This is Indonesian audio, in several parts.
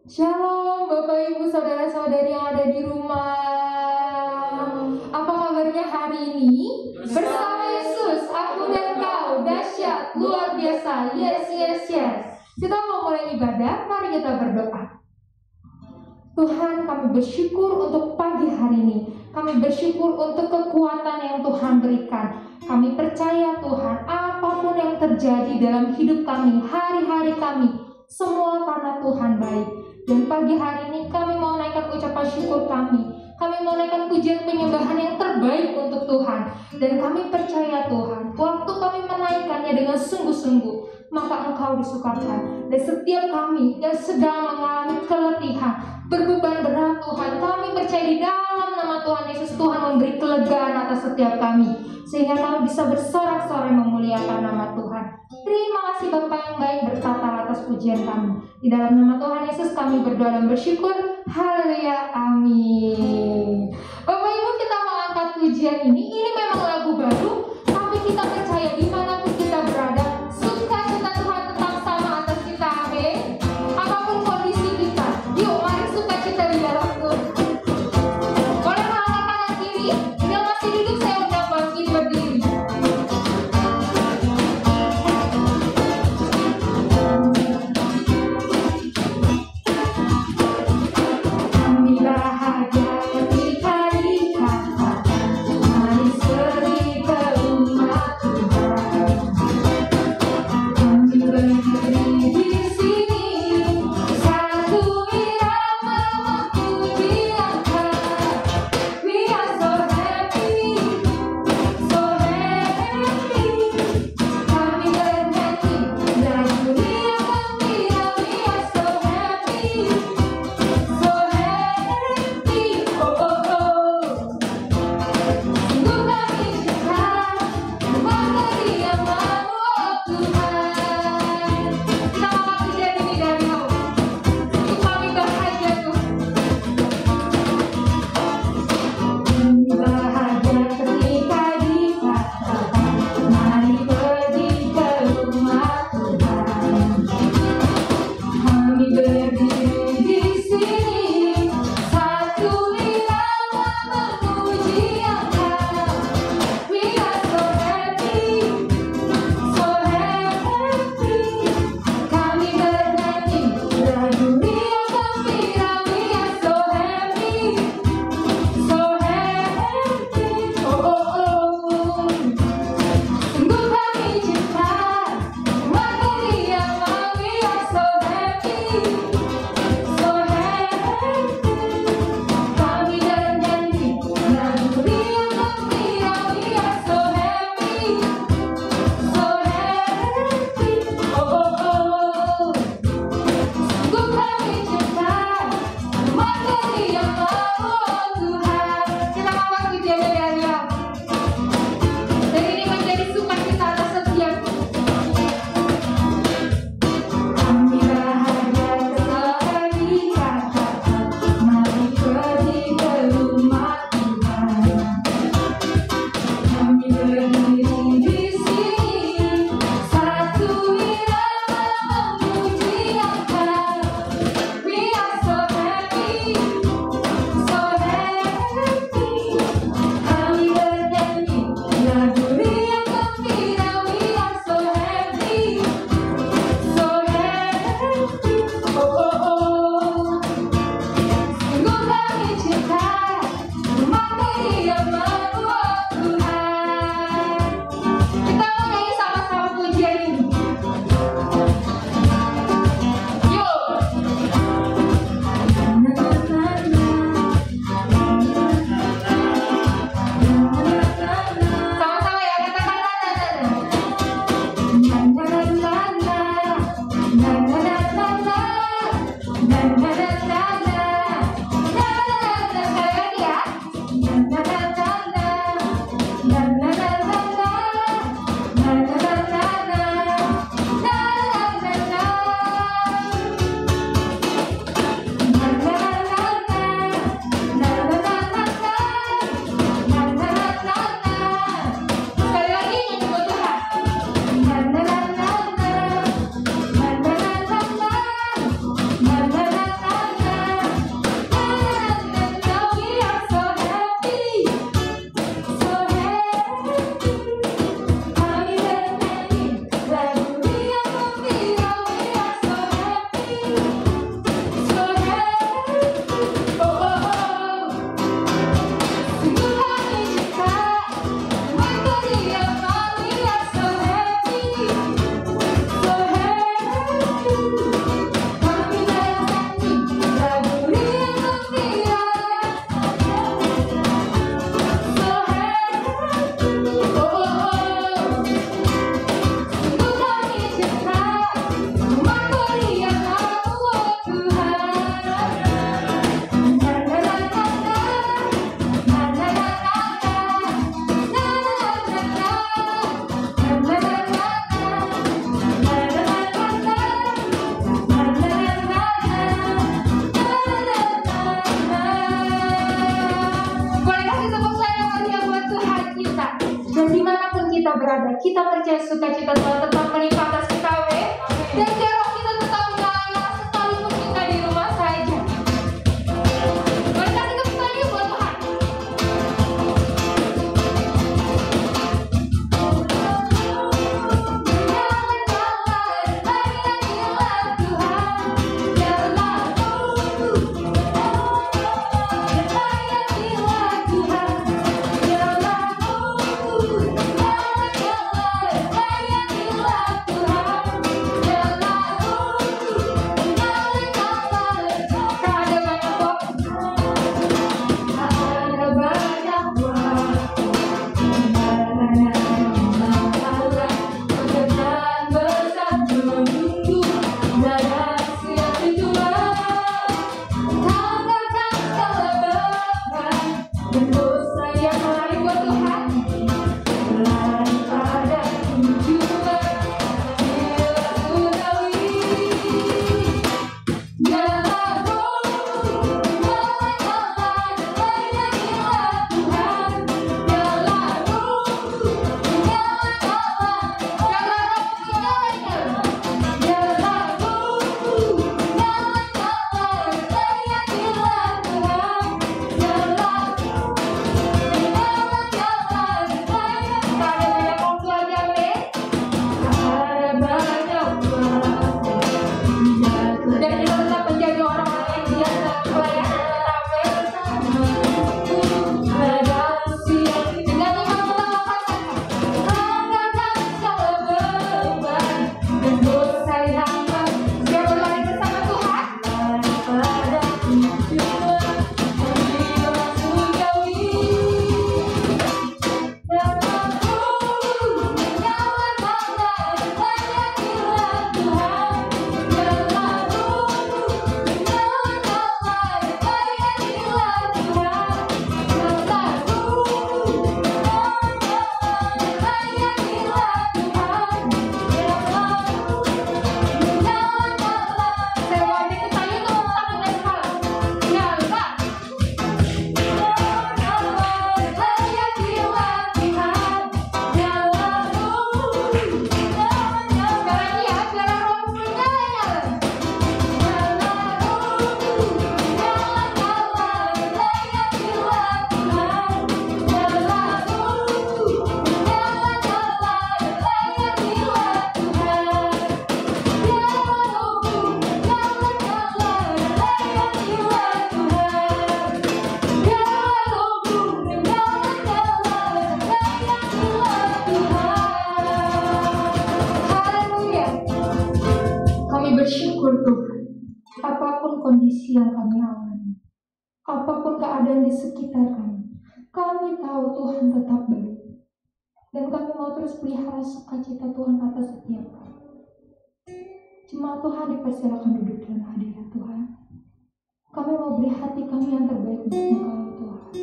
Shalom Bapak Ibu Saudara-saudari yang ada di rumah. Apa kabarnya hari ini? Bersama Yesus, aku dan kau, dahsyat, luar biasa. Yes, yes, yes. Kita mau mulai ibadah, mari kita berdoa. Tuhan, kami bersyukur untuk pagi hari ini. Kami bersyukur untuk kekuatan yang Tuhan berikan. Kami percaya Tuhan, apapun yang terjadi dalam hidup kami, hari-hari kami, semua karena Tuhan baik. Dan pagi hari ini kami mau naikkan ucapan syukur kami. Kami mau naikkan pujian penyembahan yang terbaik untuk Tuhan. Dan kami percaya Tuhan, waktu kami menaikkannya dengan sungguh-sungguh, maka Engkau disukakan. Dan setiap kami yang sedang mengalami keletihan, berbeban berat Tuhan, kami percaya di dalam nama Tuhan Yesus, Tuhan memberi kelegaan atas setiap kami, sehingga kami bisa bersorak-sorai memuliakan nama Tuhan. Terima kasih Bapak yang baik, bertata atas pujian kami. Di dalam nama Tuhan Yesus kami berdoa dan bersyukur. Haleluya, amin. Bapak Ibu, kita mau angkat pujian ini. Ini memang lagu baru, tapi kita percaya dimanapun kita berada, sukacita Tuhan tetap sama atas kita, amin. Apapun kondisi kita, yuk mari sukacita di dalam Tuhan. Boleh mengangkat tangan kiri, yang masih duduk saya undang bangkit berdiri. berada, kita percaya sukacita Tuhan tetap menimpa atas kita, amin. Dan biar roh kita tetap menyala sekalipun kita di rumah saja. Mari kita kembali buat Tuhan. Bersyukur Tuhan, apapun kondisi yang kami alami, apapun keadaan di sekitar kami tahu Tuhan tetap baik. Dan kami mau terus pelihara sukacita Tuhan atas setiap kami. Jemaat Tuhan dipersilakan duduk dalam hadirat Tuhan. Kami mau beri hati kami yang terbaik untuk Engkau Tuhan.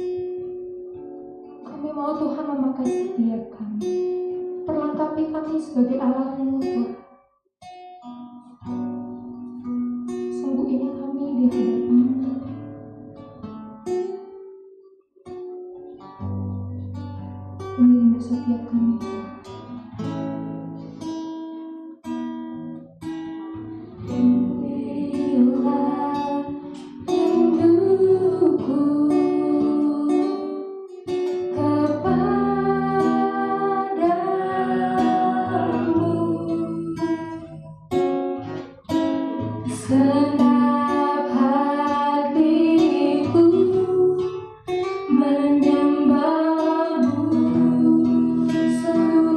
Kami mau Tuhan memakai setiap kami, perlengkapi kami sebagai Allah-Mu Tuhan. Ini kami di hadapan-Mu. Ini rindu setiap kami. Inilah rinduku kepadamu. Menyembahmu seluruh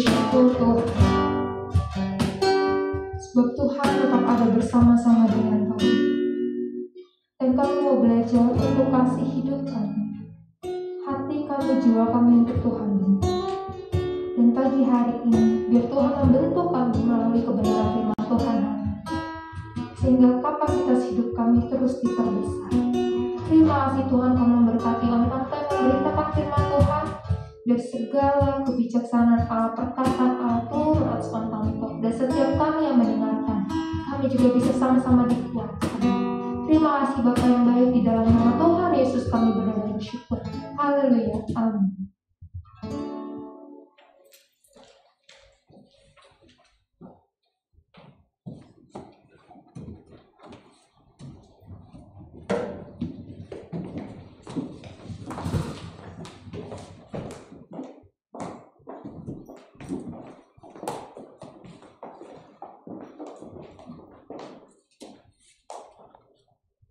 bersyukur Tuhan, sebab Tuhan tetap ada bersama-sama dengan kami. Dan kami mau belajar untuk kasih hidup kami, hati kami, jiwa kami untuk Tuhan. Dan pagi hari ini, biar Tuhan membentuk kami melalui kebenaran firman Tuhan, sehingga kapasitas hidup kami terus diperbesar. Terima kasih Tuhan, kau memberkati kami tanpa memberitakan firman Tuhan, biar segala kebijaksanaan Allah, perkataan Allah turun atas kami, dan setiap kami yang mendengarkan, kami juga bisa sama-sama dikuatkan. Terima kasih Bapa yang baik, di dalam nama Tuhan Yesus kami berdoa dan bersyukur. Haleluya, amin.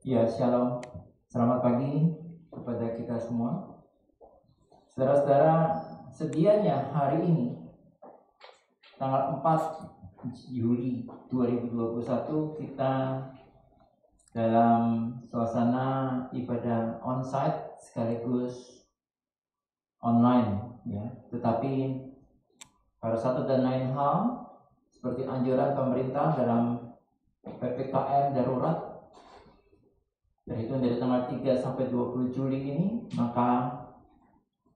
Ya, shalom. Selamat pagi kepada kita semua. Saudara-saudara, sedianya hari ini tanggal 4 Juli 2021 kita dalam suasana ibadah onsite sekaligus online ya. Tetapi pada satu dan lain hal seperti anjuran pemerintah dalam PPKM darurat terhitung dari tanggal 3 sampai 20 Juli ini, maka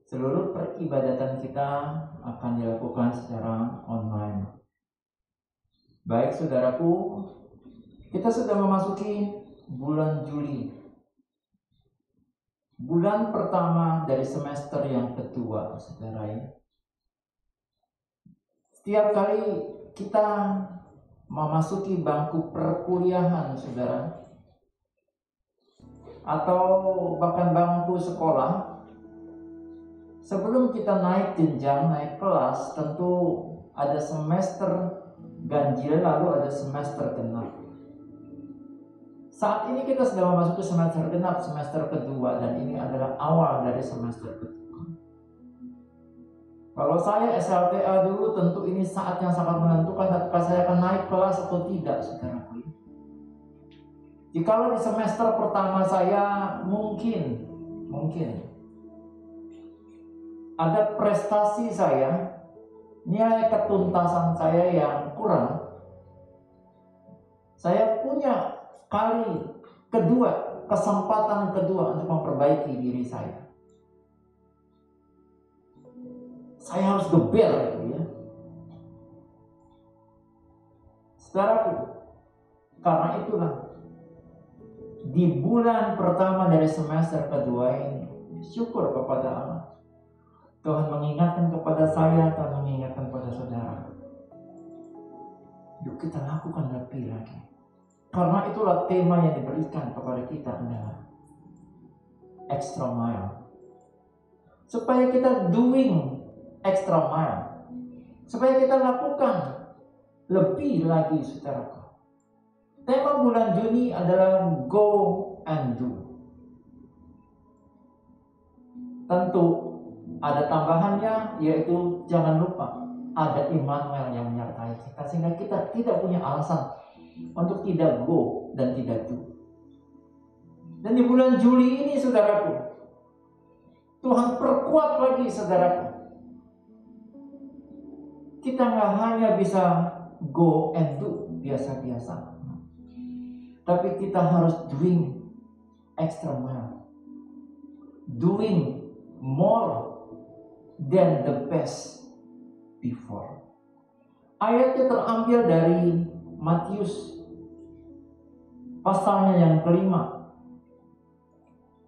seluruh peribadatan kita akan dilakukan secara online. Baik saudaraku, kita sudah memasuki bulan Juli, bulan pertama dari semester yang kedua, saudara ya. Setiap kali kita memasuki bangku perkuliahan, saudara, atau bahkan bangku sekolah, sebelum kita naik jenjang, naik kelas, tentu ada semester ganjil, lalu ada semester genap. Saat ini kita sedang memasuki semester genap, semester kedua, dan ini adalah awal dari semester kedua. Kalau saya SLTA dulu, tentu ini saat yang sangat menentukan apakah saya akan naik kelas atau tidak, saudaraku. Jikalau di semester pertama saya mungkin ada prestasi saya, nilai ketuntasan saya yang kurang, saya punya kesempatan kedua untuk memperbaiki diri saya. Saya harus gebel gitu ya. Saudaraku, karena itulah di bulan pertama dari semester kedua ini, syukur kepada Allah, Tuhan mengingatkan kepada saya, Tuhan mengingatkan kepada saudara, yuk kita lakukan lebih lagi. Karena itulah tema yang diberikan kepada kita adalah extra mile. Supaya kita doing extra mile, supaya kita lakukan lebih lagi, saudaraku. Tema bulan Juni adalah go and do. Tentu ada tambahannya, yaitu jangan lupa ada Immanuel yang menyertai kita, sehingga kita tidak punya alasan untuk tidak go dan tidak do. Dan di bulan Juli ini, saudaraku, Tuhan perkuat lagi, saudaraku. Kita nggak hanya bisa go and do biasa-biasa, tapi kita harus doing extra mile, doing more than the best before. Ayatnya terambil dari Matius pasalnya yang kelima,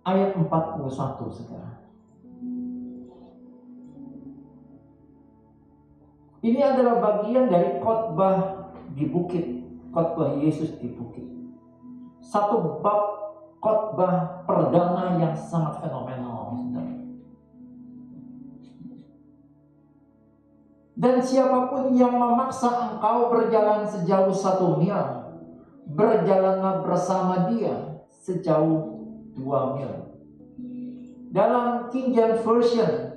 ayat 41, saudara. Ini adalah bagian dari khotbah di bukit, khotbah Yesus di bukit. Satu bab khotbah perdana yang sangat fenomenal, saudara. Dan siapapun yang memaksa engkau berjalan sejauh 1 mil, berjalanlah bersama dia sejauh 2 mil. Dalam King James Version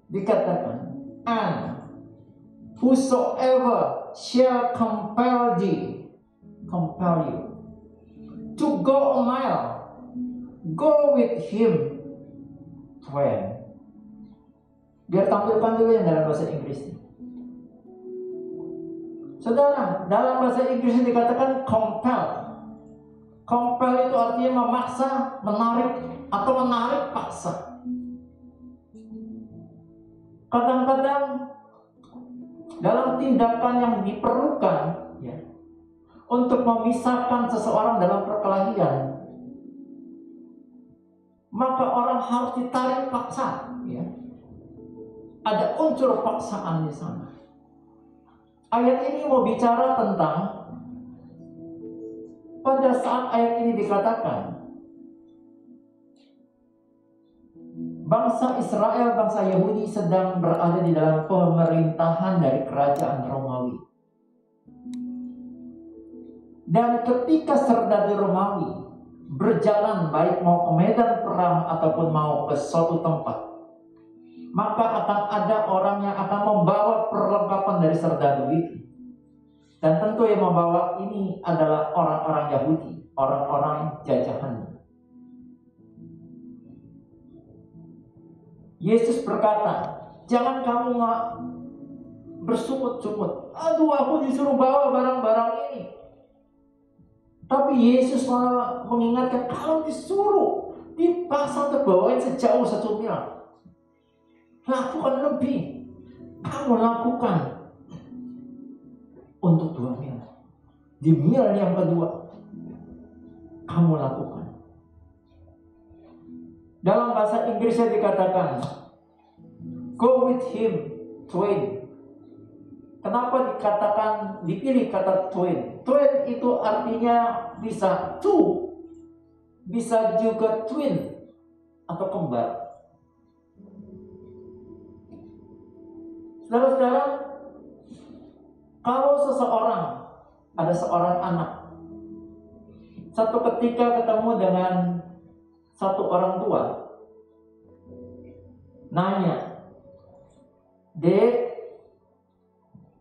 dikatakan, and whosoever shall compel you to go a mile, go with him twain. Biar tampilkan dulu yang dalam bahasa Inggris. Saudara, dalam bahasa Inggris dikatakan compel. Compel itu artinya memaksa, menarik, atau menarik paksa. Kadang-kadang dalam tindakan yang diperlukan ya, untuk memisahkan seseorang dalam perkelahian, maka orang harus ditarik paksa ya. Ada unsur paksaan di sana. Ayat ini mau bicara tentang pada saat ayat ini dikatakan bangsa Israel, bangsa Yahudi sedang berada di dalam pemerintahan dari kerajaan Romawi. Dan ketika serdadu Romawi berjalan baik mau ke medan perang ataupun mau ke suatu tempat, maka akan ada orang yang akan membawa perlengkapan dari serdadu itu. Dan tentu yang membawa ini adalah orang-orang Yahudi, orang-orang jajahan. Yesus berkata, jangan kamu bersungut-sungut. Aduh, aku disuruh bawa barang-barang ini. Tapi Yesus malah mengingatkan, kalau disuruh dipaksa terbawain sejauh 1 mil, lakukan lebih. Kamu lakukan untuk 2 mil. Di mil yang kedua, kamu lakukan. Dalam bahasa Inggrisnya dikatakan, go with him twain. Kenapa dikatakan, dipilih kata twain? Twain itu artinya bisa two, bisa juga twin atau kembar. Saudara-saudara, kalau seseorang, ada seorang anak, satu ketika ketemu dengan satu orang tua, nanya, Dek,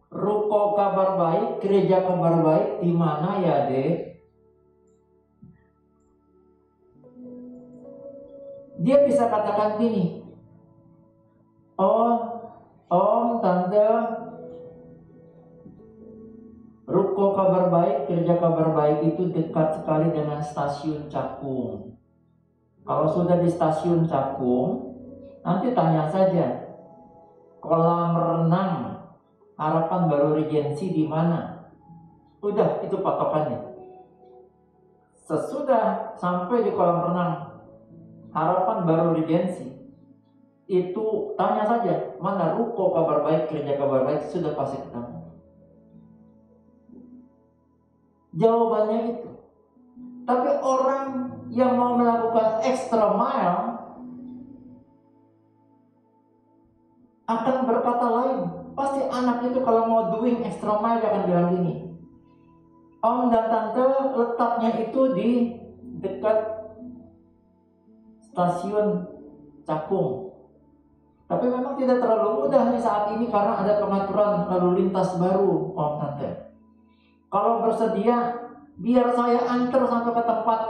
ruko kabar baik, gereja kabar baik, di mana ya, Dek? Dia bisa katakan gini, oh, Om, Tante, ruko kabar baik, gereja kabar baik itu dekat sekali dengan stasiun Cakung. Kalau sudah di stasiun Cakung, nanti tanya saja, kolam renang Harapan Baru Regensi di mana? Udah, itu patokannya. Sesudah sampai di kolam renang Harapan Baru Regensi, itu tanya saja, mana ruko kabar baik, gereja kabar baik, sudah pasti ketemu. Jawabannya itu. Tapi orang yang mau melakukan extra mile akan berkata lain. Pasti anak itu kalau mau doing extra mile akan bilang gini, Om dan Tante, letaknya itu di dekat stasiun Cakung. Tapi memang tidak terlalu mudah nih saat ini karena ada pengaturan lalu lintas baru, Om Tante. Kalau bersedia, biar saya antar sampai ke tempat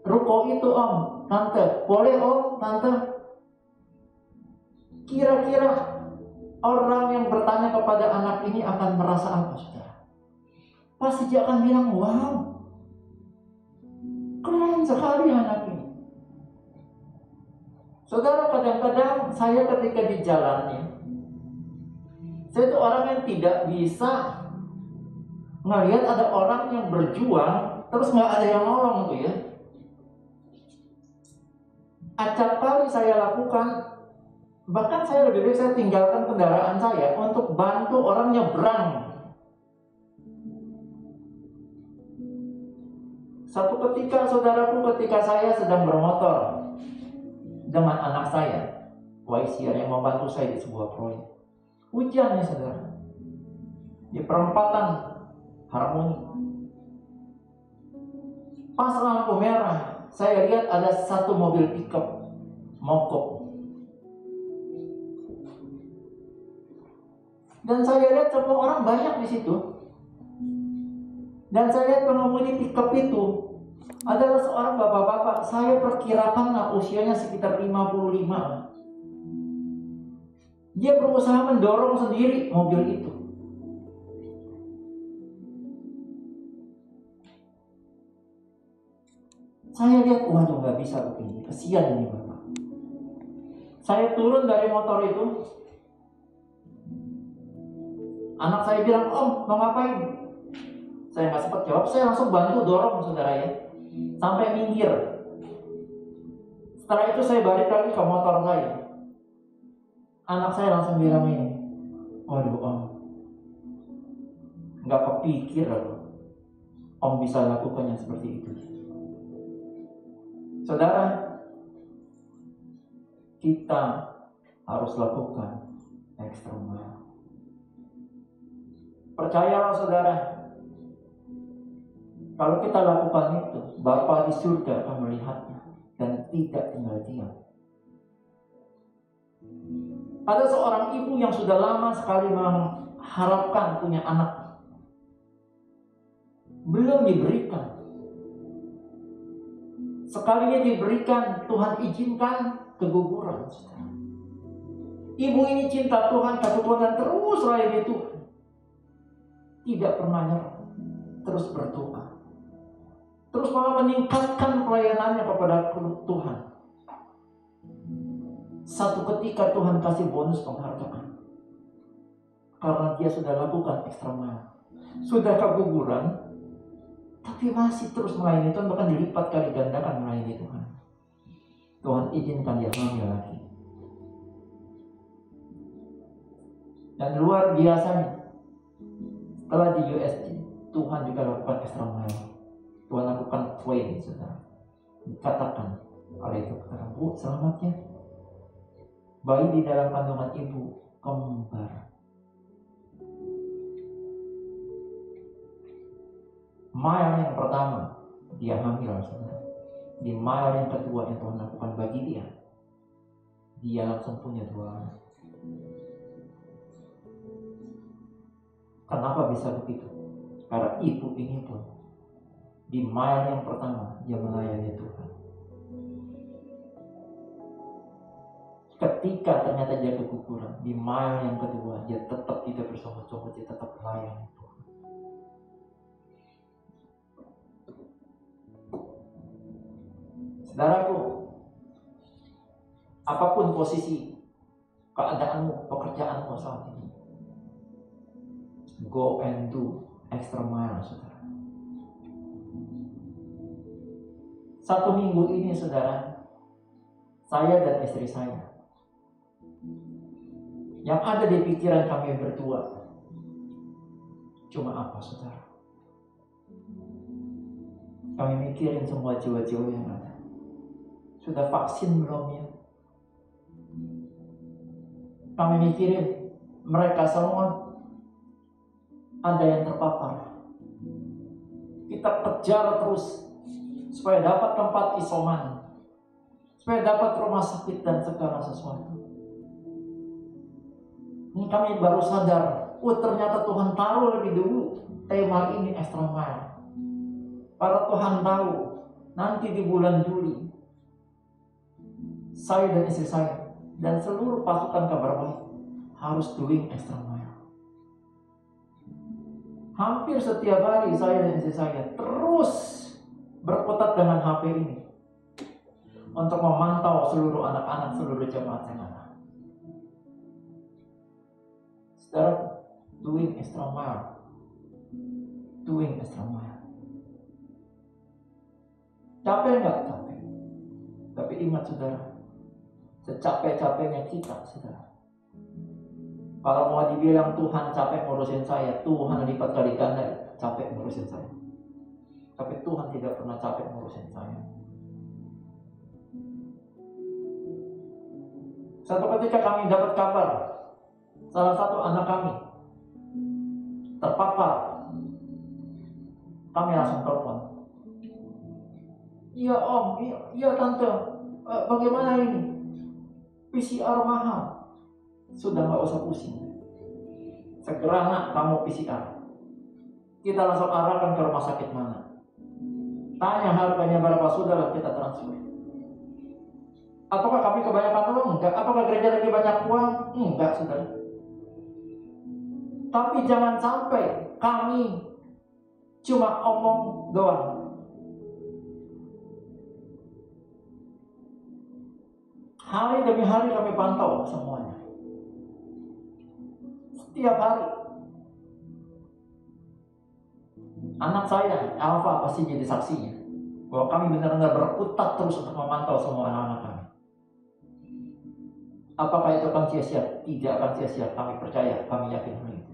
ruko itu, Om Tante. Boleh, Om Tante? Kira-kira orang yang bertanya kepada anak ini akan merasa apa, saudara? Pasti dia akan bilang, wow, keren sekali anak ini. Saudara, kadang-kadang saya ketika di jalannya, saya itu orang yang tidak bisa ngelihat ada orang yang berjuang terus nggak ada yang nolong tuh ya. Acap kali saya lakukan, bahkan saya lebih baik saya tinggalkan kendaraan saya untuk bantu orang nyebrang. Satu ketika, saudaraku, ketika saya sedang bermotor dengan anak saya, Waisir, yang membantu saya di sebuah proyek. Hujan ya, saudara, di perempatan Harmoni. Pas lampu merah, saya lihat ada satu mobil pickup mogok. Dan saya lihat semua orang banyak di situ. Dan saya lihat pengemudi pickup itu adalah seorang bapak-bapak. Saya perkirakan usianya sekitar 55. Dia berusaha mendorong sendiri mobil itu. Saya lihat, waduh nggak bisa begini, kesian ini bapak. Saya turun dari motor itu. Anak saya bilang, "Om, mau ngapain?" Saya nggak sempat jawab, saya langsung bantu dorong saudara ya, sampai minggir. Setelah itu saya balik lagi ke motor saya. Anak saya langsung bilang ini, "Waduh Om, nggak kepikir Om bisa lakukan yang seperti itu." Saudara, kita harus lakukan extra mile. Percayalah saudara, kalau kita lakukan itu, Bapa di surga akan melihatnya dan tidak tinggal diam. Ada seorang ibu yang sudah lama sekali mengharapkan punya anak, belum diberikan. Sekalinya diberikan, Tuhan izinkan keguguran. Ibu ini cinta Tuhan, takut Tuhan, dan terus layani Tuhan. Tidak pernah nyerah, terus berdoa, terus malah meningkatkan pelayanannya kepada Tuhan. Satu ketika Tuhan kasih bonus penghargaan karena dia sudah lakukan ekstra mile, sudah keguguran, tapi masih terus melayani Tuhan, bahkan dilipat kali gandakan melayani Tuhan. Tuhan izinkan dia hamil lagi. Dan luar biasanya, setelah di USG, Tuhan juga lakukan extra mile. Tuhan lakukan twin, saudara. Dikatakan oleh dokter, "Bu, selamat ya. Bayi di dalam kandungan ibu kembar." Mile yang pertama, dia hamil, saudara. Di mile yang kedua yang Tuhan lakukan bagi dia langsung punya 2 anak. Kenapa bisa begitu? Karena ibu ini pun di mile yang pertama dia melayani Tuhan. Ketika ternyata dia keguguran, di mile yang kedua dia tetap tidak bersungguh-sungguh, dia tetap melayani Tuhan. Saudaraku, apapun posisi keadaanmu, pekerjaanmu saat ini, go and do extra mile, saudara. 1 minggu ini, saudara, saya dan istri saya, yang ada di pikiran kami berdua cuma apa, saudara? Kami mikirin semua jiwa-jiwa yang ada. Sudah vaksin belum ya? Kami mikirin mereka semua ada yang terpapar. Kita kejar terus supaya dapat tempat isoman, supaya dapat rumah sakit dan segala sesuatu. Ini kami baru sadar, ternyata Tuhan taruh lebih dulu tema ini extra mile. Para Tuhan tahu nanti di bulan Juli, saya dan istri saya dan seluruh pasukan Kabar Baik harus doing extra mile. Hampir setiap hari saya dan istri saya terus berkutat dengan HP ini untuk memantau seluruh anak-anak, seluruh jemaat yang ada. Saudara, doing extra mile, doing extra mile. Capek nggak? Capek. Tapi ingat saudara, secapek-capeknya kita, saudara, kalau mau dibilang Tuhan capek ngurusin saya, Tuhan lipat kali ganda capek ngurusin saya. Tapi Tuhan tidak pernah capek ngurusin saya. Satu ketika kami dapat kabar, salah satu anak kami terpapar. Kami langsung telepon. "Iya Om, iya Tante, bagaimana ini? PCR mahal." Sudah gak usah pusing. segera nak kamu PCR. Kita langsung arahkan ke rumah sakit mana. Tanya harganya berapa, saudara, kita transfer. Apakah kami kebanyakan uang? Enggak. Apakah gereja lagi banyak uang? Enggak, saudara. Tapi jangan sampai kami cuma omong doang. Hari demi hari kami pantau semuanya. Setiap hari. Anak saya, Alfa, pasti jadi saksinya. Bahwa kami benar-benar berkutat terus untuk memantau semua anak-anak kami. Apakah itu akan sia-sia? Tidak akan sia-sia. Kami percaya, kami yakin hal itu.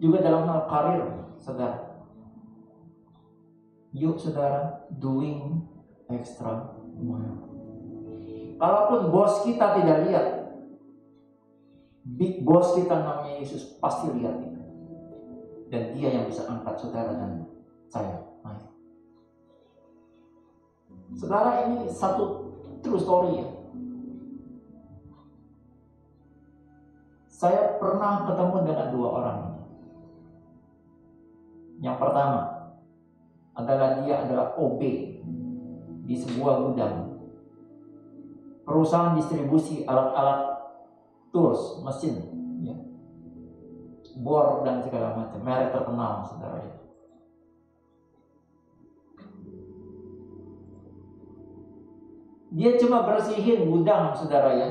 Juga dalam hal karir, saudara. Yuk, saudara, doing extra mile. Kalaupun bos kita tidak lihat, big boss kita namanya Yesus pasti lihat itu. Dan dia yang bisa angkat saudara dan saya. Saudara, ini satu true story ya. Saya pernah ketemu dengan dua orang. Yang pertama adalah dia adalah OB di sebuah gudang, perusahaan distribusi alat-alat tools, mesin, ya, bor dan segala macam, merek terkenal, saudara ya. Dia cuma bersihin gudang, saudara ya.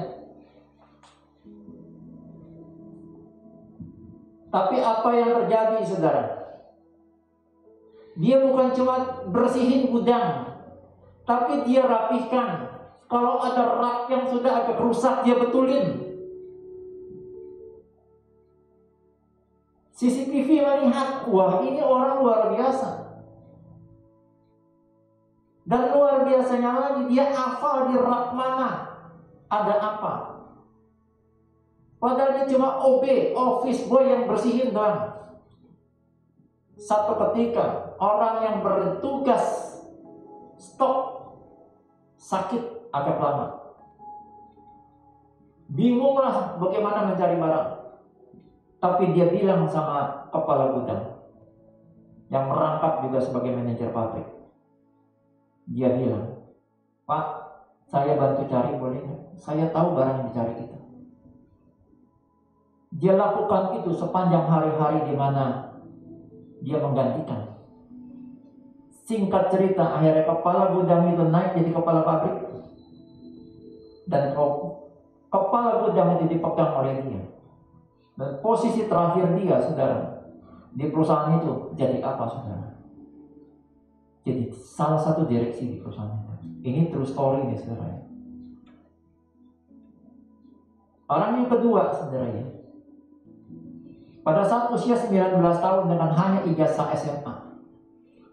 Tapi apa yang terjadi, saudara? Dia bukan cuma bersihin gudang, tapi dia rapihkan. Kalau ada rak yang sudah agak rusak, dia betulin. CCTV melihat, wah ini orang luar biasa. Dan luar biasanya lagi, dia hafal di rak mana ada apa. Padahal dia cuma OB, office boy yang bersihin doang. Satu ketika orang yang bertugas stok sakit agak lama. Bingunglah bagaimana mencari barang. Tapi dia bilang sama kepala gudang yang merangkap juga sebagai manajer pabrik. Dia bilang, "Pak, saya bantu cari boleh nggak? Saya tahu barang yang dicari itu." Dia lakukan itu sepanjang hari-hari di mana dia menggantikan. Singkat cerita, akhirnya kepala gudang itu naik jadi kepala pabrik. Dan kepala gudang itu dipegang oleh dia. Dan posisi terakhir dia, saudara, di perusahaan itu jadi apa, saudara? Jadi salah satu direksi di perusahaan itu. Ini true story nih, saudara. Orang yang kedua, saudara ya. Pada saat usia 19 tahun dengan hanya ijazah SMA,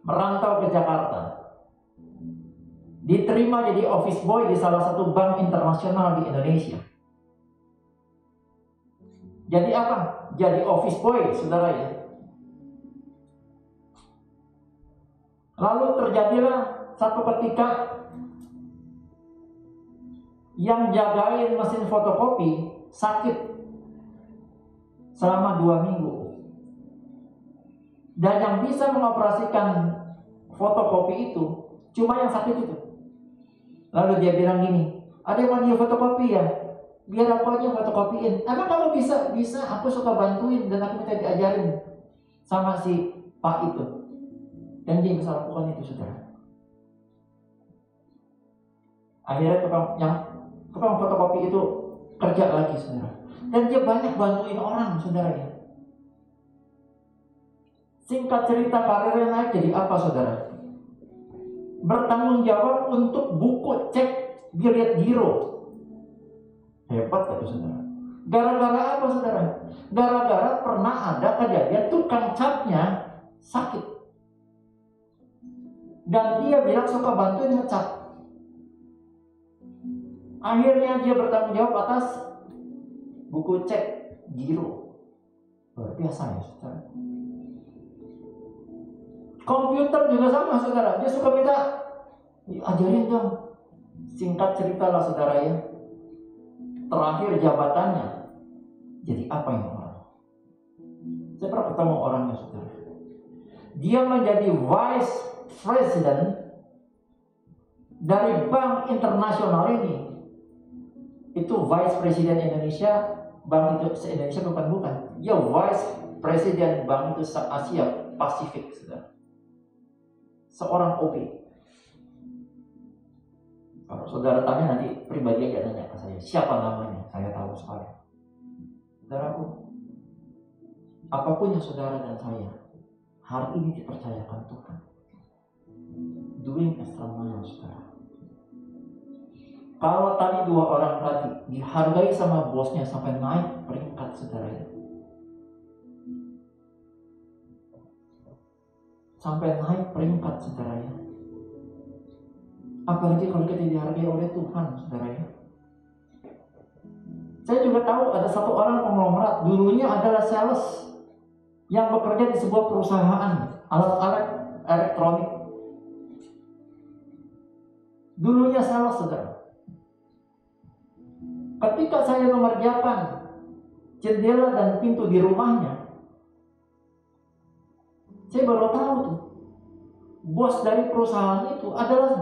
merantau ke Jakarta, diterima jadi office boy di salah satu bank internasional di Indonesia. Jadi apa? Jadi office boy, saudara ya. Lalu terjadilah satu ketika yang jagain mesin fotokopi sakit selama 2 minggu. Dan yang bisa mengoperasikan fotokopi itu cuma yang sakit itu. Lalu dia bilang gini, "Ada yang mau dia fotokopi ya? Biar aku aja fotokopiin." "Emang kamu bisa?" "Bisa, aku suka bantuin dan aku minta diajarin sama si Pak itu." Dan dia bisa lakukan itu, saudara. Akhirnya tukang fotokopi itu kerja lagi, saudara. Dan dia banyak bantuin orang, saudara ya. Singkat cerita, karirnya naik jadi apa, saudara? Bertanggung jawab untuk buku cek bilet giro. Hebat itu, saudara. Gara-gara apa, saudara? Gara-gara pernah ada kejadian tukang catnya sakit. Dan dia bilang suka bantuin ngecat. Akhirnya dia bertanggung jawab atas buku cek giro. Luar biasa ya, saudara. Komputer juga sama, saudara. Dia suka minta ajarin dong. Singkat cerita lah, saudara ya. Terakhir jabatannya Jadi apa ini orang? Saya pernah ketemu orangnya, saudara. Dia menjadi vice president dari bank internasional ini. Itu vice president Indonesia, bank itu se-Indonesia bukan. Dia vice president bank itu se-Asia Pasifik, saudara. Seorang OB. Kalau saudara tanya nanti pribadi aja nanya ke saya, siapa namanya? Saya tahu sekali. Saudaraku, apapun yang saudara dan saya hari ini dipercayakan Tuhan, doing extra mile, saudara. Kalau tadi dua orang tadi dihargai sama bosnya sampai naik peringkat, saudara ya. Sampai naik peringkat, saudara ya. Apalagi kalau kita dihargai oleh Tuhan, saudara ya. Saya juga tahu ada satu orang konglomerat, dulunya adalah sales yang bekerja di sebuah perusahaan alat-alat elektronik. Dulunya sales, saudara. Ketika saya mengerjakan jendela dan pintu di rumahnya, saya baru tahu tuh, bos dari perusahaan itu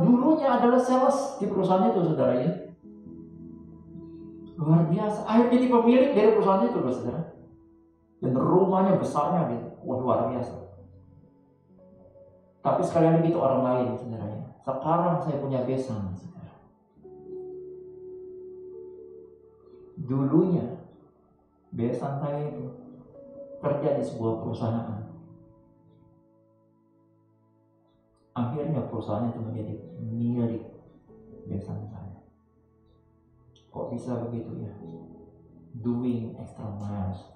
dulunya adalah sales di perusahaan itu, saudara ya. Luar biasa. Akhirnya jadi pemilik dari perusahaan itu, saudara. Dan rumahnya besarnya gitu. Wah, luar biasa. Tapi sekali lagi itu orang lain, saudara ya. Sekarang saya punya besan, saudara. Dulunya besan saya itu kerja di sebuah perusahaan. Akhirnya perusahaan itu menjadi milik besan saya. Kok bisa begitu ya? Doing extra miles.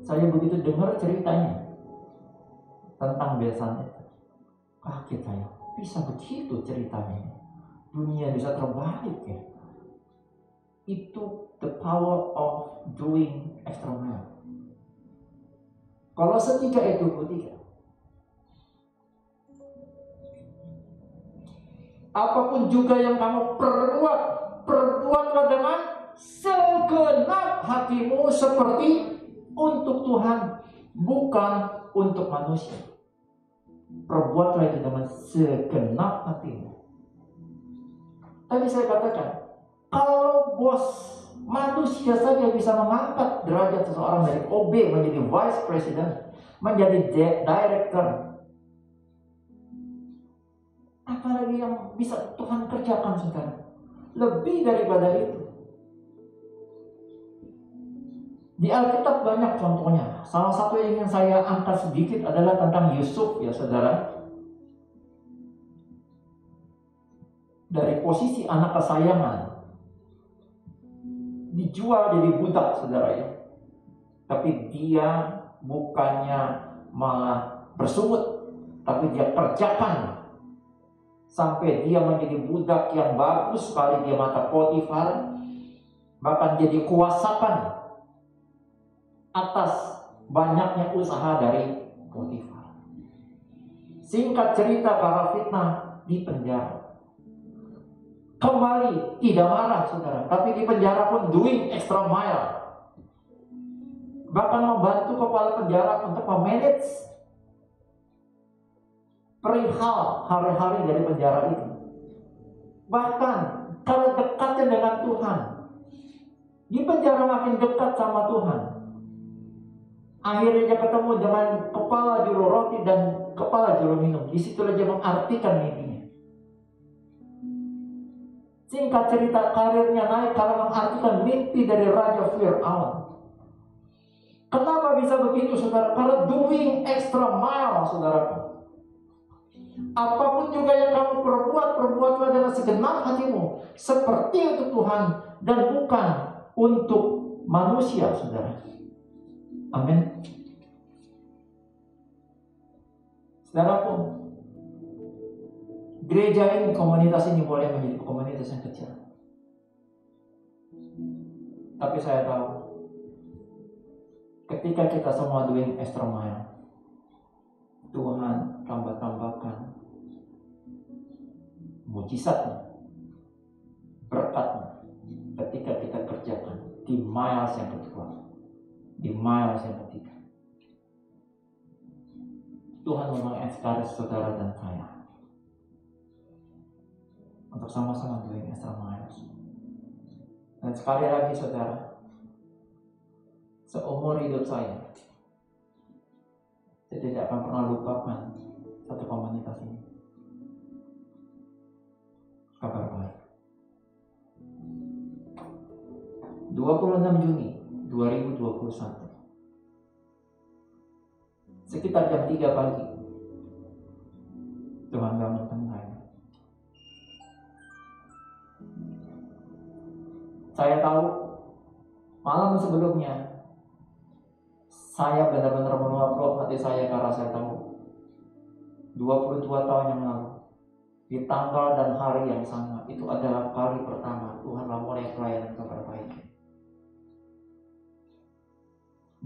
Saya begitu dengar ceritanya tentang besan itu, kaget saya. Bisa begitu ceritanya? Dunia bisa terbalik ya? Itu the power of doing extra mile. Kalau setika itu ketiga, apapun juga yang kamu perbuatlah dengan segenap hatimu seperti untuk Tuhan, bukan untuk manusia. Perbuatlah itu dengan segenap hatimu. Tadi saya katakan, kalau bos manusia saja bisa mengangkat derajat seseorang dari OB menjadi vice president, menjadi director, apalagi yang bisa Tuhan kerjakan, saudara. Lebih daripada itu. Di Alkitab banyak contohnya. Salah satu yang ingin saya angkat sedikit adalah tentang Yusuf, ya saudara. Dari posisi anak kesayangan, dijual jadi budak, saudara ya. Tapi dia bukannya malah bersungut, tapi dia kerjakan sampai dia menjadi budak yang bagus sekali di mata Potifar, bahkan jadi kuasakan atas banyaknya usaha dari Potifar. Singkat cerita, karena fitnah di penjara. Kembali tidak marah, saudara, tapi di penjara pun doing extra mile. Bahkan membantu kepala penjara untuk memanage perihal hari-hari dari penjara itu. Bahkan kalau dekatnya dengan Tuhan, di penjara makin dekat sama Tuhan. Akhirnya dia ketemu dengan kepala juru roti dan kepala juru minum. Di situlah dia mengartikan mimpinya. Singkat cerita, karirnya naik karena mengartikan mimpi dari Raja Fir'aun. Kenapa bisa begitu, saudara? Karena doing extra mile, saudara. Apapun juga yang kamu perbuatlah dengan segenap hatimu, seperti untuk Tuhan dan bukan untuk manusia, saudara. Amin. Saudaraku, gereja ini, komunitas ini boleh menjadi komunitas yang kecil. Tapi saya tahu, ketika kita semua doing extra mile, Tuhan tambah-tambahkan mujizatnya, berkatnya ketika kita kerjakan di miles yang kedua, di miles yang ketiga. Tuhan mengencourage saudara dan saya untuk sama-sama doing extra miles. Dan sekali lagi saudara, seumur hidup saya tidak akan pernah lupakan satu komunitas ini. Kabar baik. 26 Juni 2021, sekitar jam 3 pagi, Tuhan bangunkan saya. Saya tahu malam sebelumnya saya benar-benar meluap hati saya karena saya tahu 22 tahun yang lalu di tanggal dan hari yang sama itu adalah kali pertama Tuhan mulai pelayanan kabar baik.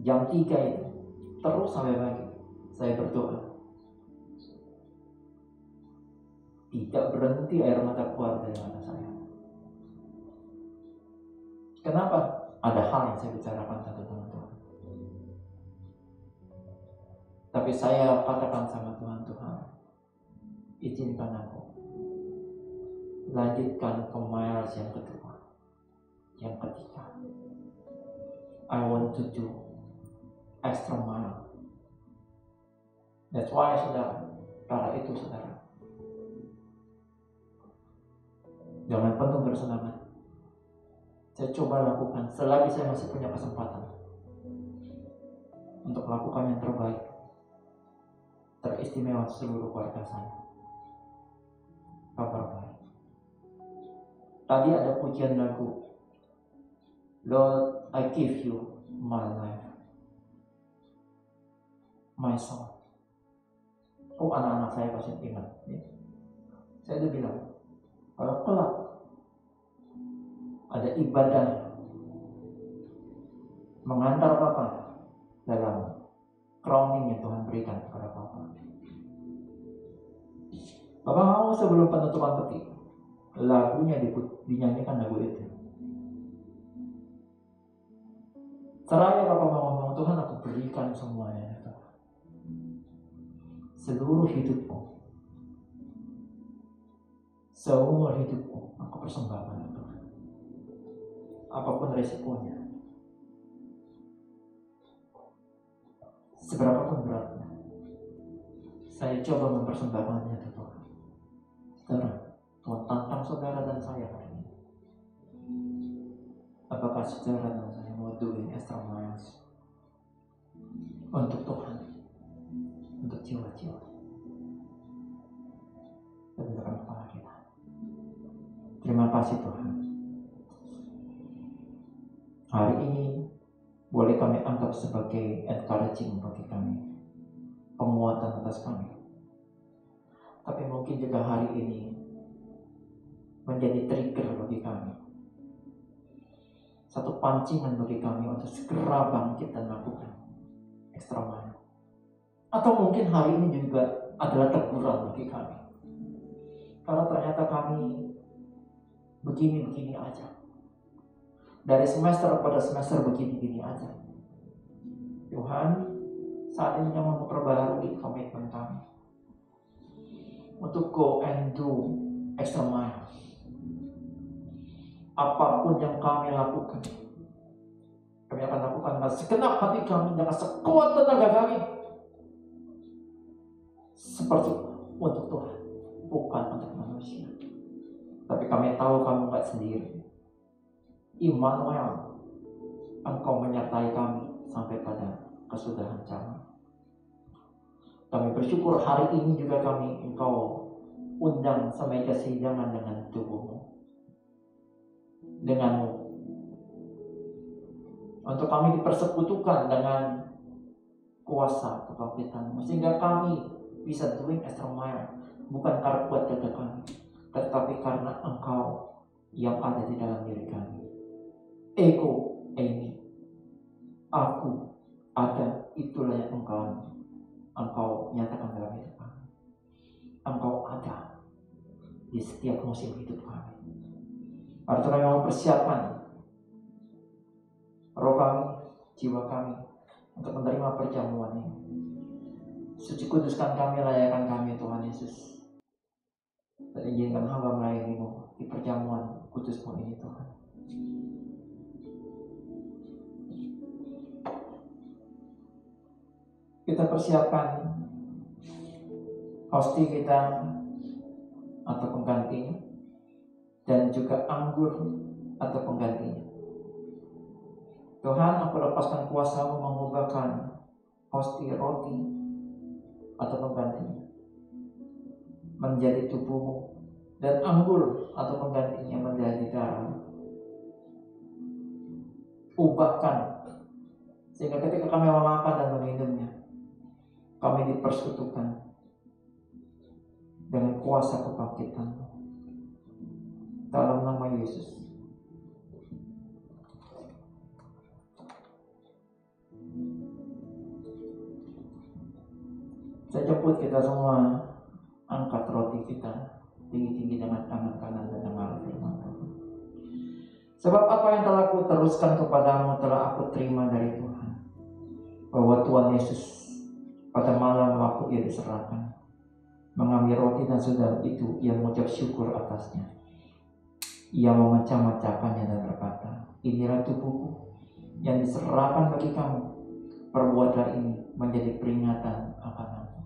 Jam 3 itu terus sampai pagi saya berdoa. Tidak berhenti air mata keluar dari mata saya. Kenapa? Ada hal yang saya bicarakan satu dengan Tuhan. Tapi saya katakan sama Tuhan, Tuhan, izinkan aku lanjutkan ke miles yang kedua, yang ketiga. I want to do extra mile. That's why saudara, karena itu saudara, jangan penuh bersemangat. Saya coba lakukan selagi saya masih punya kesempatan untuk melakukan yang terbaik, teristimewa seluruh keluarga saya. Kabar baik. Tadi ada pujian lagu, Lord, I give you my life, my soul. Oh, anak-anak saya pasti ingat. Ya. Saya udah bilang, kalau kelak ada ibadah mengantar Bapak dalam crowning yang Tuhan berikan kepada Bapak. Bapak mau sebelum penutupan peti lagunya dinyanyikan lagu itu. Seraya Bapak mau ngomong, Tuhan aku berikan semuanya. Seluruh hidupku, seumur hidupku aku persembahkan Tuhan. Apapun resikonya, seberapapun beratnya, saya coba mempersembahkannya ke Tuhan. Saudara, Tuhan tantang saudara dan saya hari ini. Apakah saudara dan saya mau doing extra miles untuk Tuhan, untuk jiwa-jiwa? Kita tundukkan kepala kita. Terima kasih Tuhan. Hari ini boleh kami anggap sebagai encouraging bagi kami, penguatan atas kami. Tapi mungkin juga hari ini menjadi trigger bagi kami, satu pancingan bagi kami untuk segera bangkit dan lakukan extra mile. Atau mungkin hari ini juga adalah teguran bagi kami, karena ternyata kami begini-begini aja. Dari semester pada semester begini-begini aja. Tuhan, saat ini yang memperbarui komitmen kami untuk go and do extra mile. Apapun yang kami lakukan, kami akan lakukan dengan segenap hati kami, dengan sekuat tenaga kami, seperti untuk Tuhan, bukan untuk manusia. Tapi kami tahu kamu gak sendiri. Immanuel, Engkau menyertai kami sampai pada kesudahan zaman. Kami bersyukur hari ini juga Engkau undang semeja sehidangan dengan tubuhmu, denganmu, untuk kami dipersekutukan dengan kuasa kebangkitanmu, sehingga kami bisa doing extra mile, bukan karena kuat dada kami, tetapi karena Engkau yang ada di dalam diri kami. Ego, ini, aku ada, itulah yang Engkau nyatakan dalam hidup kami. Engkau ada di setiap musim hidup kami. Artinya kami mau persiapkan roh kami, jiwa kami untuk menerima perjamuan ini. Suci kuduskan kami, layakan kami Tuhan Yesus. Dan izinkan hamba melayani-Mu di perjamuan kudus-Mu ini Tuhan. Kita persiapkan hosti kita atau penggantinya, dan juga anggur atau penggantinya. Tuhan, aku lepaskan kuasa-Mu mengubahkan hosti roti atau penggantinya menjadi tubuh-Mu, dan anggur atau penggantinya menjadi darah. Ubahkan sehingga ketika kami memakan dan meminumnya, kami dipersekutukan dengan kuasa kebangkitan-Mu. Dalam nama Yesus. Saya jemput kita semua, angkat roti kita tinggi-tinggi dengan tangan kanan dan dengar firman Tuhan. Sebab apa yang telah aku teruskan kepadamu telah aku terima dari Tuhan, bahwa Tuhan Yesus pada malam waktu Ia diserahkan, mengambil roti dan sudah itu Ia mengucap syukur atasnya. Ia memecah-mecahkannya dan berkata, inilah tubuhku yang diserahkan bagi kamu. Perbuatlah ini menjadi peringatan akan aku.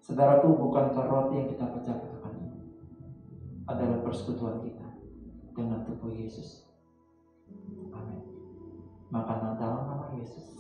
Saudaraku, bukankah roti yang kita pecah-pecahkan ini adalah persekutuan kita dengan tubuh Yesus? Amin. Makanlah dalam nama Yesus.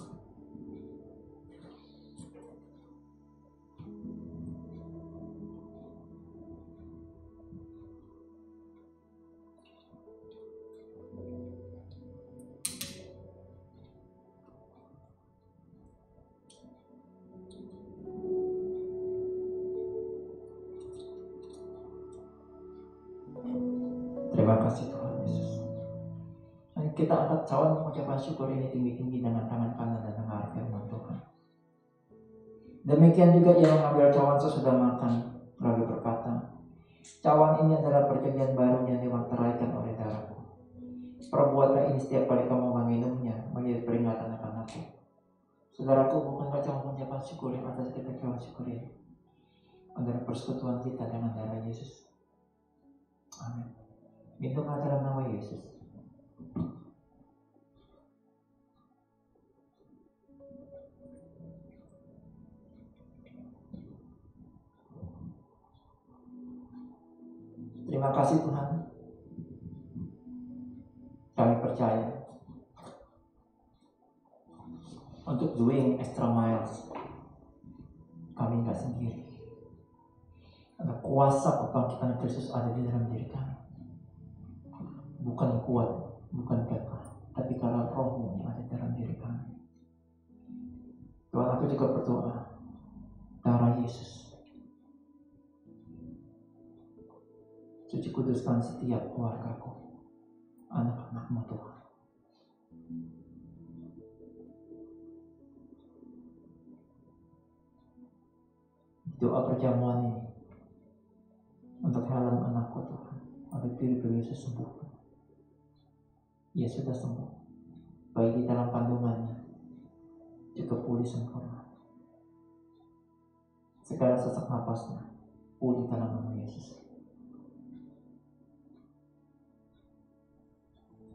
Terima kasih Tuhan Yesus. Mari kita angkat cawan mengucapkan syukur ini tinggi-tinggi dengan tangan kanan dan dengar firman Tuhan. Demikian juga Ia mengambil cawan sesudah makan, lalu berkata, cawan ini adalah perjanjian baru yang dimanteraikan oleh darahku. Perbuatlah ini setiap kali kamu meminumnya menjadi peringatan akan aku. Saudaraku, bukankah cawan mengucapkan syukur yang atas kita cawan syukur ini adalah persekutuan kita dengan darah Yesus. Amin. Minumlah dalam nama Yesus. Terima kasih Tuhan. Kami percaya untuk doing extra miles, kami nggak sendiri. Ada kuasa kebangkitan Kristus ada di dalam diri kami. Bukan kuat, bukan gagah, tapi karena Roh-Mu yang ada dalam diri kami. Tuhan, aku juga berdoa, darah Yesus, suci kuduskan setiap keluargaku, anak-anak-Mu Tuhan. Doa perjamuan ini untuk Helen anakku Tuhan, oleh Pilih Yesus sembuh. Ia sudah sembuh, baik di dalam kandungannya juga pulih sempurna. Segala sesak napasnya pulih dalam nama Yesus.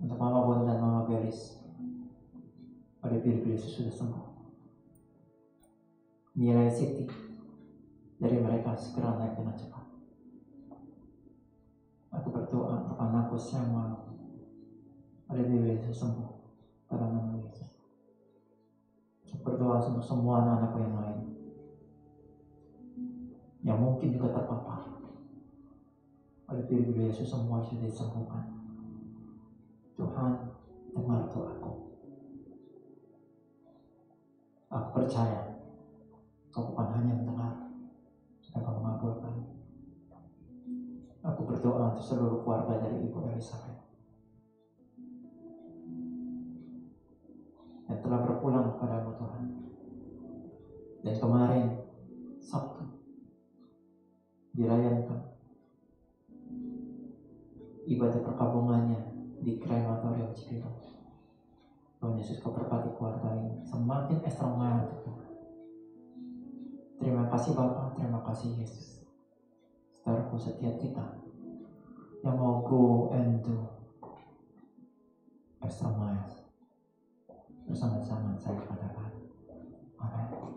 Untuk Mama Bon dan Mama Belis, oleh Pilih Yesus sudah sembuh. Nilai Siti dari mereka segera naik dengan cepat. Aku berdoa untuk anakku Samuel, oleh Yesus sembuh dalam nama Yesus. Berdoa untuk semua anak-anakku yang lain yang mungkin juga terpapar oleh Yesus, semua sudah disembuhkan. Tuhan, dengar doaku. Aku percaya Kau bukan hanya mendengar, tapi Kau mengabulkan. Aku berdoa untuk seluruh keluarga dari Ibu Elizabeth yang telah berpulang kepadamu Tuhan. Dan kemarin Sabtu dirayakan ibadah perkabungannya di krematorium Cibinong. Tuhan Yesus, Kau berkati keluarga ini semakin extra. Terima kasih Bapa, terima kasih Yesus. Saudaraku, setiap kita yang mau go and do extra mile bersama-sama saya katakan amin.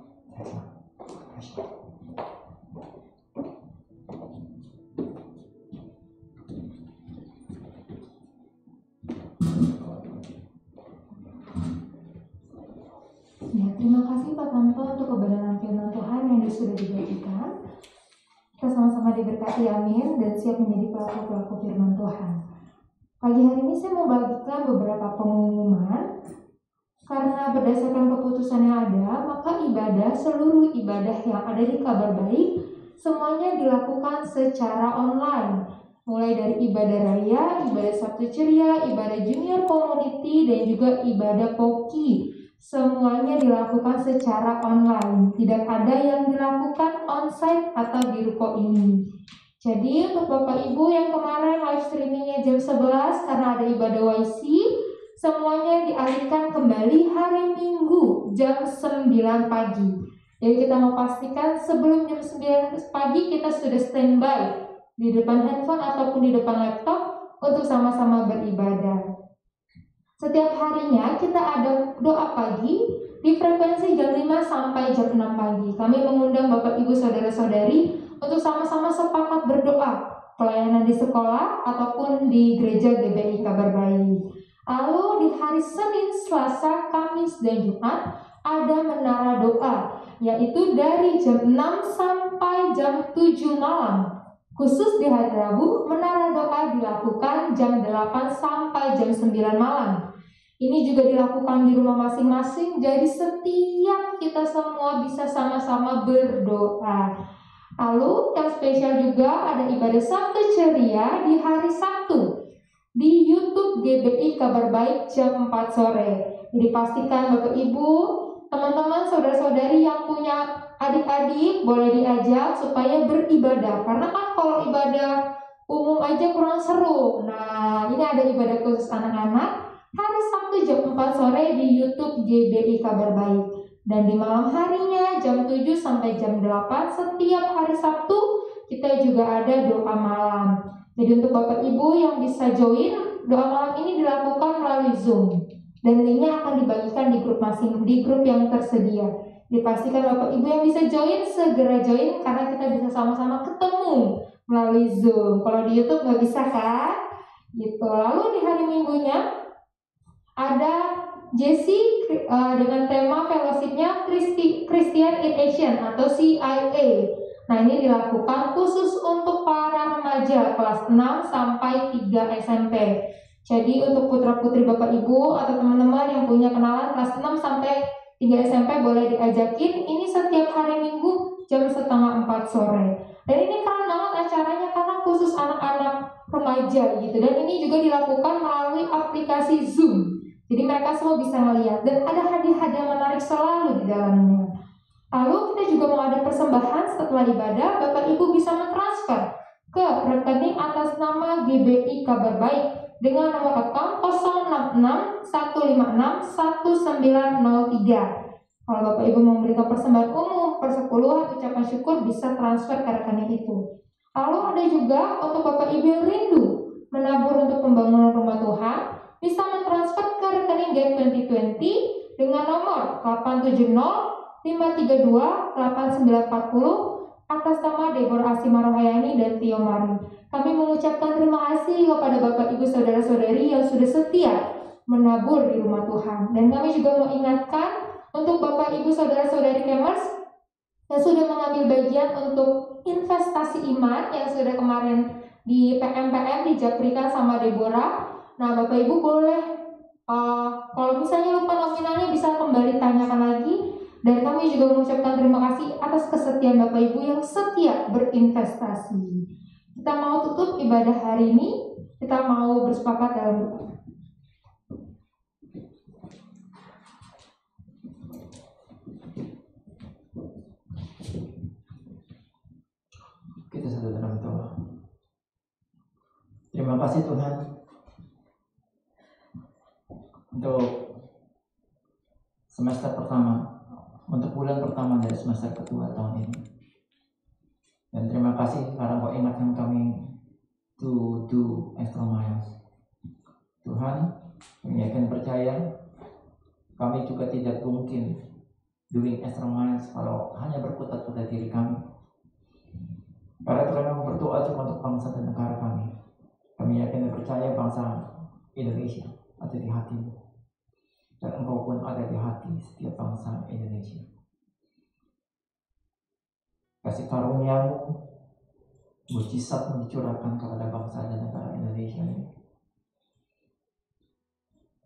Ya, terima kasih Pak Tanto untuk kebenaran firman Tuhan yang sudah dibagikan. Kita sama-sama diberkati, amin, dan siap menjadi pelaku-pelaku firman Tuhan. Pagi hari ini saya mau bagikan beberapa pengumuman. Karena berdasarkan keputusan yang ada, maka seluruh ibadah yang ada di Kabar Baik semuanya dilakukan secara online. Mulai dari ibadah raya, ibadah Sabtu Ceria, ibadah junior community, dan juga ibadah Poki. Semuanya dilakukan secara online. Tidak ada yang dilakukan onsite atau di ruko ini. Jadi untuk Bapak Ibu yang kemarin live streamingnya jam 11 karena ada ibadah YC, semuanya dialihkan kembali hari Minggu jam 9 pagi. Jadi kita mau pastikan sebelum jam 9 pagi kita sudah standby di depan handphone ataupun di depan laptop untuk sama-sama beribadah. Setiap harinya kita ada doa pagi di frekuensi jam 5 sampai jam 6 pagi. Kami mengundang Bapak Ibu Saudara-saudari untuk sama-sama sepakat berdoa, pelayanan di sekolah ataupun di gereja GBI Kabar Baik. Lalu di hari Senin, Selasa, Kamis, dan Jumat ada menara doa, yaitu dari jam 6 sampai jam 7 malam. Khusus di hari Rabu, menara doa dilakukan jam 8 sampai jam 9 malam. Ini juga dilakukan di rumah masing-masing, jadi setiap kita semua bisa sama-sama berdoa. Lalu yang spesial juga ada ibadah Sabtu Ceria di hari Sabtu di YouTube GBI Kabar Baik jam 4 sore. Jadi pastikan Bapak Ibu, teman-teman, saudara-saudari yang punya adik-adik boleh diajak supaya beribadah. Karena kan kalau ibadah umum aja kurang seru. Nah, ini ada ibadah khusus anak-anak hari Sabtu jam 4 sore di YouTube GBI Kabar Baik. Dan di malam harinya jam 7 sampai jam 8 setiap hari Sabtu kita juga ada doa malam. Jadi untuk Bapak Ibu yang bisa join, doa malam ini dilakukan melalui Zoom. Dan linknya akan dibagikan di grup yang tersedia. Dipastikan Bapak Ibu yang bisa join segera join karena kita bisa sama-sama ketemu melalui Zoom. Kalau di YouTube nggak bisa kan? Gitu. Lalu di hari Minggunya ada Jesse dengan tema fellowship-nya Christian in Action atau CIA. Nah, ini dilakukan khusus untuk para remaja kelas 6 sampai 3 SMP. Jadi untuk putra-putri Bapak Ibu atau teman-teman yang punya kenalan kelas 6 sampai 3 SMP boleh diajakin. Ini setiap hari Minggu jam 3:30 sore. Dan ini keren banget acaranya karena khusus anak-anak remaja gitu. Dan ini juga dilakukan melalui aplikasi Zoom. Jadi mereka semua bisa melihat dan ada hadiah-hadiah menarik selalu di dalamnya. Lalu kita juga mau ada persembahan setelah ibadah, Bapak Ibu bisa mentransfer ke rekening atas nama GBI Kabar Baik dengan nomor account 066 156 1903. Kalau Bapak Ibu mau memberikan persembahan umum, persepuluhan, ucapan syukur bisa transfer ke rekening itu. Lalu ada juga untuk Bapak Ibu yang rindu menabur untuk pembangunan rumah Tuhan, bisa mentransfer ke rekening Gate 2020 dengan nomor 870 532 8940 atas nama Deborah Asima Rohayani dan Tio Mari. Kami mengucapkan terima kasih kepada Bapak Ibu Saudara-saudari yang sudah setia menabur di rumah Tuhan. Dan kami juga mau ingatkan untuk Bapak Ibu Saudara-saudari Kemers yang sudah mengambil bagian untuk investasi iman yang sudah kemarin di PMPM dijaprikan sama Deborah. Nah, Bapak Ibu boleh kalau misalnya lupa nominalnya bisa kembali tanyakan lagi. Dan kami juga mengucapkan terima kasih atas kesetiaan Bapak Ibu yang setia berinvestasi. Kita mau tutup ibadah hari ini. Kita mau bersepakat dalam doa. Kita satu dalam doa. Terima kasih Tuhan untuk semester pertama, untuk bulan pertama dari semester kedua tahun ini. Dan terima kasih karena Kau ingatkan kami to do extra miles. Tuhan, kami yakin percaya kami juga tidak mungkin doing extra miles kalau hanya berkutat pada diri kami. Karena itu kami berdoa juga untuk bangsa dan negara kami. Kami yakin dan percaya bangsa Indonesia ada di hatimu. Dan Engkau pun ada di hati setiap bangsa Indonesia. Kasih karunia-Mu, mujizat-Mu dicurahkan kepada bangsa dan negara Indonesia ini.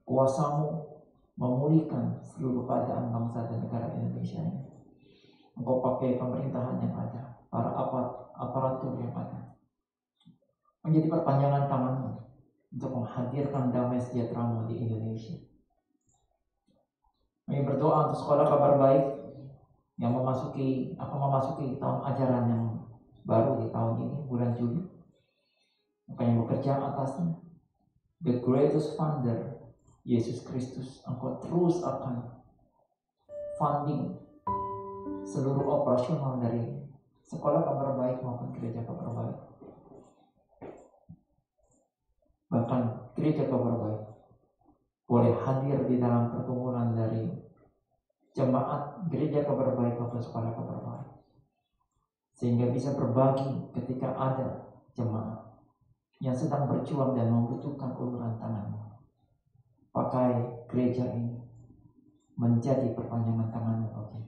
Kuasa-Mu memulihkan seluruh keadaan bangsa dan negara Indonesia ini. Engkau pakai pemerintahan yang ada, para aparatur yang ada, menjadi perpanjangan tangan-Mu untuk menghadirkan damai sejahtera-Mu di Indonesia. Kami berdoa untuk sekolah kabar baik yang akan memasuki tahun ajaran yang baru di tahun ini, bulan Juli. Makanya bekerja atasnya. The greatest funder, Yesus Kristus, Engkau terus akan funding seluruh operasional dari sekolah kabar baik maupun gereja kabar baik. Bahkan gereja kabar baik boleh hadir di dalam perkumpulan dari jemaat gereja kabar baik maupun sekolah kabar baik, sehingga bisa berbagi ketika ada jemaat yang sedang berjuang dan membutuhkan uluran tangan. Pakai gereja ini menjadi perpanjangan tangan bagi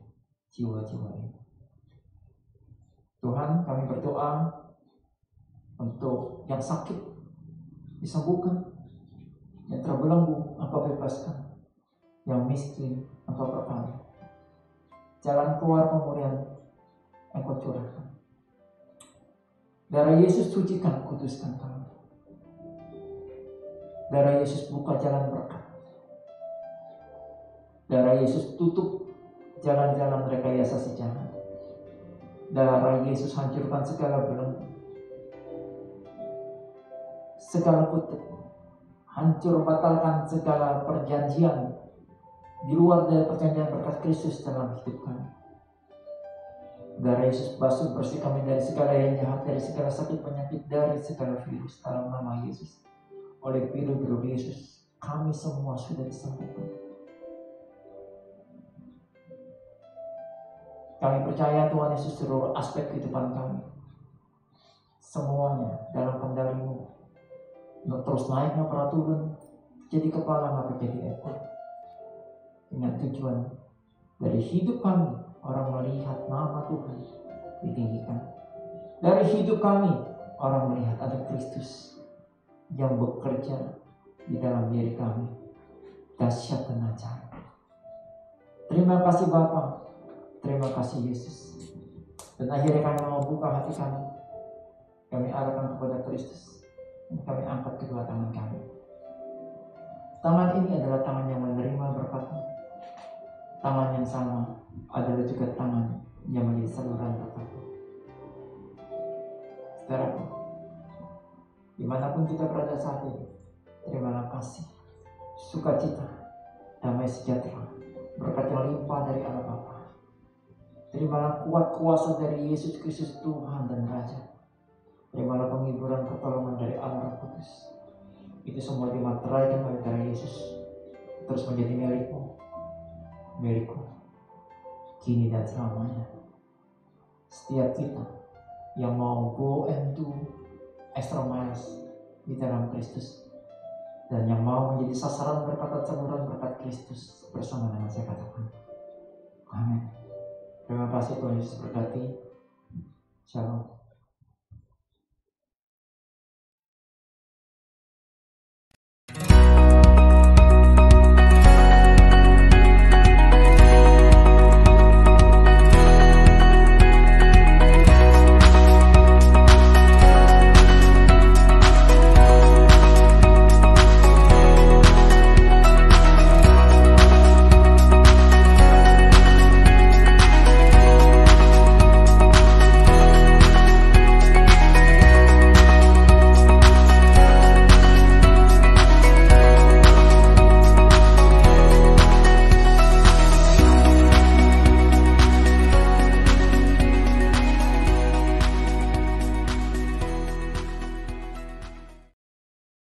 jiwa-jiwa ini. Tuhan, kami berdoa untuk yang sakit disembuhkan, yang terbelenggu Engkau bebaskan, yang miskin Engkau perkaya. Jalan keluar pemulihan Engkau curahkan. Darah Yesus sucikan, kuduskan kami. Darah Yesus buka jalan berkat. Darah Yesus tutup jalan-jalan rekayasa si jahat. Darah Yesus hancurkan segala belenggu, segala kutub. Hancur batalkan segala perjanjian di luar dari perjanjian berkat Kristus dalam hidup kami. Darah Yesus basuh bersih kami dari segala yang jahat, dari segala sakit penyakit, dari segala virus dalam nama Yesus. Oleh biru-biru Yesus, kami semua sudah disembuhkan. Kami percaya Tuhan Yesus seluruh aspek kehidupan kami, semuanya dalam kendali-Mu. Untuk terus naik nggak turun, jadi kepala nggak jadi ekor. Dengan tujuan dari hidup kami, orang melihat nama Tuhan ditinggikan. Dari hidup kami, orang melihat ada Kristus yang bekerja di dalam diri kami. Dahsyat dan ajaib. Terima kasih Bapa, terima kasih Yesus. Dan akhirnya kami mau buka hati kami. Kami arahkan kepada Kristus. Dan kami angkat kedua tangan kami. Tangan ini adalah tangan yang menerima berkat-Mu. Tangan yang sama adalah juga tangan yang menjadi saluran berkat-Mu. Saudaraku, dimanapun kita berada saat ini, terimalah kasih, sukacita, damai sejahtera, berkat yang limpah dari Allah Bapa. Terimalah kuat kuasa dari Yesus Kristus Tuhan dan Raja. Terimalah penghiburan pertolongan dari Allah Roh Kudus. Itu semua dimateraikan oleh darah Yesus, terus menjadi milik-Mu, milikku, kini dan selamanya. Setiap kita yang mau go and do extra miles di dalam Kristus, dan yang mau menjadi sasaran berkat dan saluran berkat Kristus bersama dengan saya katakan, amin. Terima kasih Tuhan Yesus berkati. Shalom.